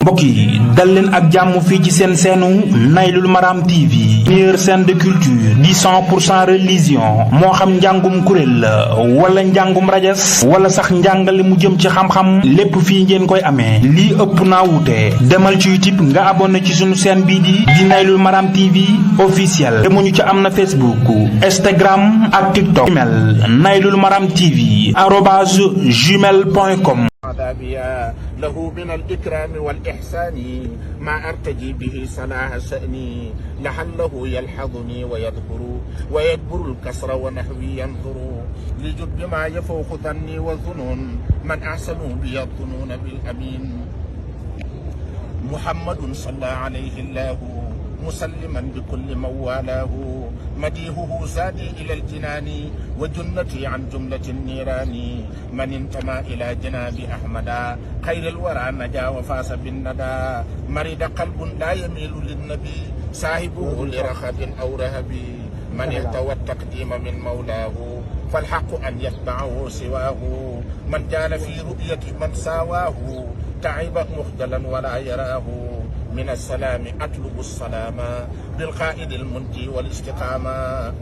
mbokk yi dal leen ak jàmm fii ci seen seenu Naylul Maram TV, meilleure chaîne de culture di 100% religion, moo xam njàngum kuréel la wala njàngum rajas wala sax njàngale mu jëm ci xam-xam, lépp fii ngeen koy amee. lii ëpp naa wuute. demal ci YouTube nga abonné ci sunu chaîne bii di Naylul Maram TV officiel. demuñu ci am na Facebook, Instagram ak TikTok. email Naylul Maram TV @gmail.com. له من الإكرام والإحسان ما أرتجي به صلاح شأني لعله يلحظني ويدبر الكسر ونحوي ينظر لجد بما يفوق ظني والظنون من أحسنوا بي الظنون بالأمين محمد صلى عليه الله مسلما بكل موالاه مديهه زادي إلى الجنان وجنتي عن جملة النيران من انتمى إلى جناب أحمد خير الورى نجا وفاس بالندى مريد قلب لا يميل للنبي صاحبه لرخب أو رهب من اهتوى التقديم من مولاه فالحق أن يتبعه سواه من جال في رؤية من ساواه تعب مخجلا ولا يراه من السلام أطلب السلام بالقائد المنجي والاستقامة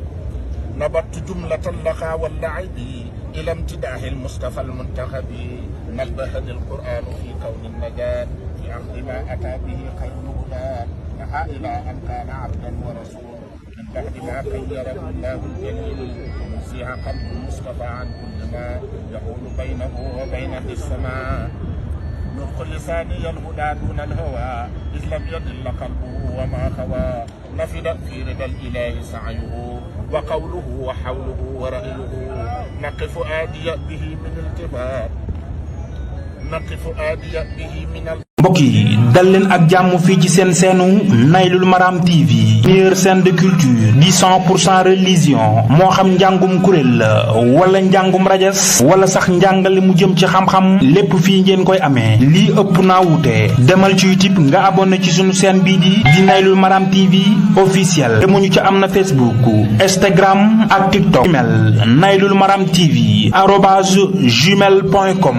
نبت جملة اللقى واللعب إلى امتداح المصطفى المنتخب نبهني القرآن في كون النجاة في عقد ما أتى به خير الهدى نهى إلى أن كان عبدا ورسول من بعد ما خيره الله الجليل نزيع قلب المصطفى عن كل ما يحول بينه وبين السماء نطق لساني الهدى دون الهوى إذ لم يضل قلبه وما خوى نفد في رضا الإله سعيه وقوله وحوله ورأيه نقف آدي به من التباب نقف آدي به من mbokk yi dal leen ak jàmm fii ci seen seenu Naylul Maram TV, meilleure chaîne de culture di 100% religion, moo xam njàngum kuréel la wala njàngum rajas wala sax njàngale mu jëm ci xam-xam, lépp fii ngeen koy amee. lii ëpp naa wuute. demal ci YouTube nga abonné ci sunu chaîne bii di Naylul Maram TV officiel. demuñu ci am na Facebook, Instagram ak TikTok. email Naylul Maram TV @gmail.com.